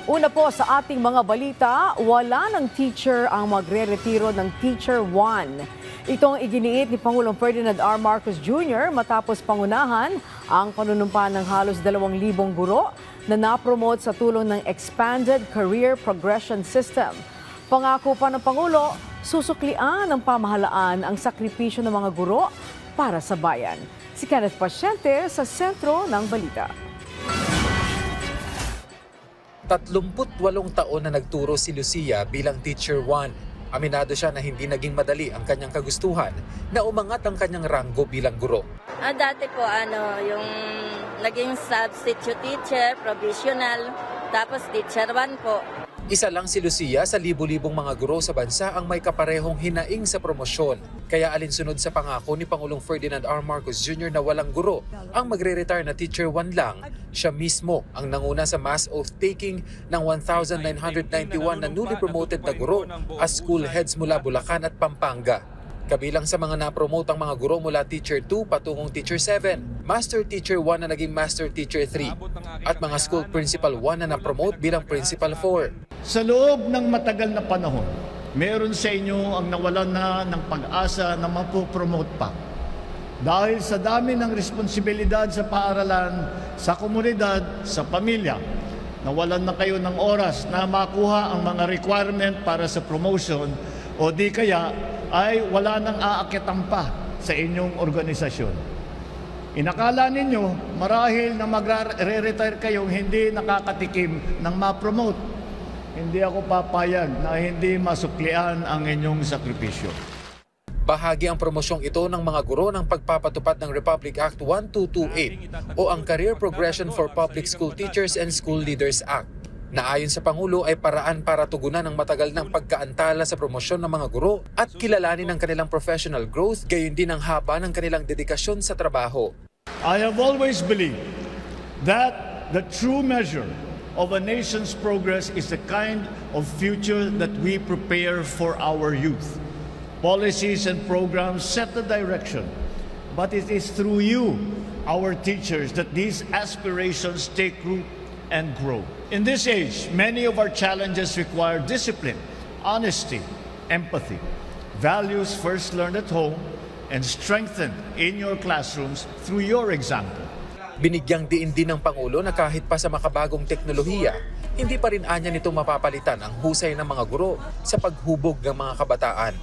Una po sa ating mga balita, wala ng teacher ang magre-retiro ng Teacher 1. Itong iginiit ni Pangulong Ferdinand R. Marcos Jr. matapos pangunahan ang panunumpa ng halos 2,000 guro na napromote sa tulong ng Expanded Career Progression System. Pangako pa ng Pangulo, susuklian ng pamahalaan ang sakripisyo ng mga guro para sa bayan. Si Kenneth Pasyente sa sentro ng balita. 38 taon na nagturo si Lucia bilang Teacher 1. Aminado siya na hindi naging madali ang kanyang kagustuhan na umangat ang kanyang ranggo bilang guro. Dati po yung naging substitute teacher, provisional, tapos teacher 1 po. Isa lang si Lucia sa libu-libong mga guro sa bansa ang may kaparehong hinaing sa promosyon. Kaya alinsunod sa pangako ni Pangulong Ferdinand R. Marcos Jr. na walang guro ang magre-retire na Teacher 1 lang, siya mismo ang nanguna sa mass oath-taking ng 1,991 na newly promoted na guro as school heads mula Bulacan at Pampanga. Kabilang sa mga napromote ang mga guro mula Teacher 2 patungong Teacher 7, Master Teacher 1 na naging Master Teacher 3, at mga School Principal 1 na napromote bilang Principal 4. Sa loob ng matagal na panahon, meron sa inyo ang nawalan na ng pag-asa na mapopromote pa. Dahil sa dami ng responsibilidad sa paaralan, sa komunidad, sa pamilya, nawalan na kayo ng oras na makuha ang mga requirement para sa promotion o di kaya ay wala nang aakyatan pa sa inyong organisasyon. Inakala ninyo marahil na magre-retire kayong hindi nakakatikim ng ma-promote. Hindi ako papayag na hindi masuklian ang inyong sakripisyo. Bahagi ang promosyong ito ng mga guro ng pagpapatupad ng Republic Act 1228 o ang Career Progression for Public School Teachers and School Leaders Act, na ayon sa Pangulo ay paraan para tugunan ang matagal ng pagkaantala sa promosyon ng mga guro at kilalanin ang kanilang professional growth, gayon din ang haba ng kanilang dedikasyon sa trabaho. I have always believed that the true measure of a nation's progress is the kind of future that we prepare for our youth. Policies and programs set the direction, but it is through you, our teachers, that these aspirations take root and grow. In this age, many of our challenges require discipline, honesty, empathy, values first learned at home and strengthened in your classrooms through your example. Binigyang diin din ng Pangulo na kahit pa sa makabagong teknolohiya, hindi pa rin anya nito mapapalitan ang husay ng mga guro sa paghubog ng mga kabataan.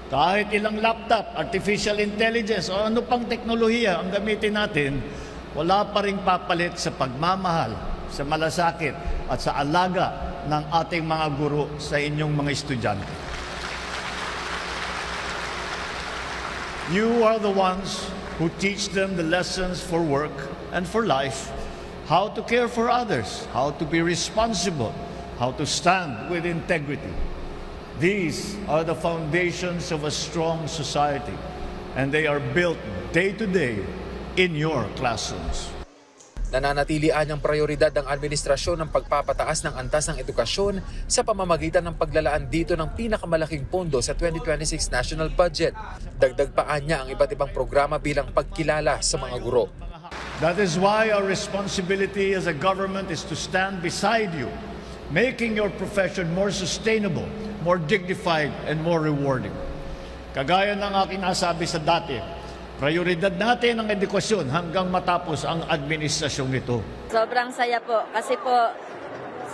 Kahit ilang laptop, artificial intelligence o ano pang teknolohiya ang gamitin natin, wala pa rin papalit sa pagmamahal, sa malasakit at sa alaga ng ating mga guro sa inyong mga estudyante. You are the ones who teach them the lessons for work and for life, how to care for others, how to be responsible, how to stand with integrity. These are the foundations of a strong society, and they are built day to day in your classrooms. Nananatili anyang prioridad ng administrasyon ng pagpapataas ng antas ng edukasyon sa pamamagitan ng paglalaan dito ng pinakamalaking pondo sa 2026 national budget. Dagdag pa anya ang iba't ibang programa bilang pagkilala sa mga guro. That is why our responsibility as a government is to stand beside you, making your profession more sustainable, more dignified, and more rewarding. Kagaya ng aking nasabi sa dati, prioridad natin ang edukasyon hanggang matapos ang administrasyong ito. Sobrang saya po kasi po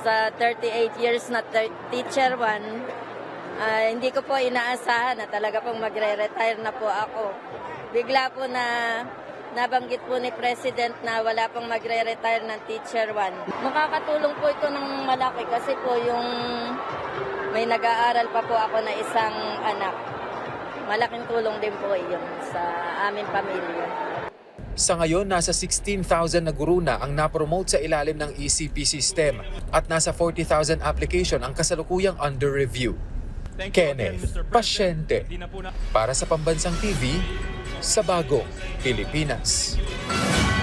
sa 38 years na Teacher 1, hindi ko po inaasahan na talaga pong magre-retire na po ako. Bigla po na nabanggit po ni President na wala pong magre-retire ng Teacher 1. Makakatulong po ito ng malaki kasi po yung may nag-aaral pa po ako na isang anak. Malaking tulong din po iyon sa aming pamilya. Sa ngayon, nasa 16,000 na guro na ang napromote sa ilalim ng ECP system at nasa 40,000 application ang kasalukuyang under review. Kenneth Pasyente para sa Pambansang TV sa Bagong Pilipinas.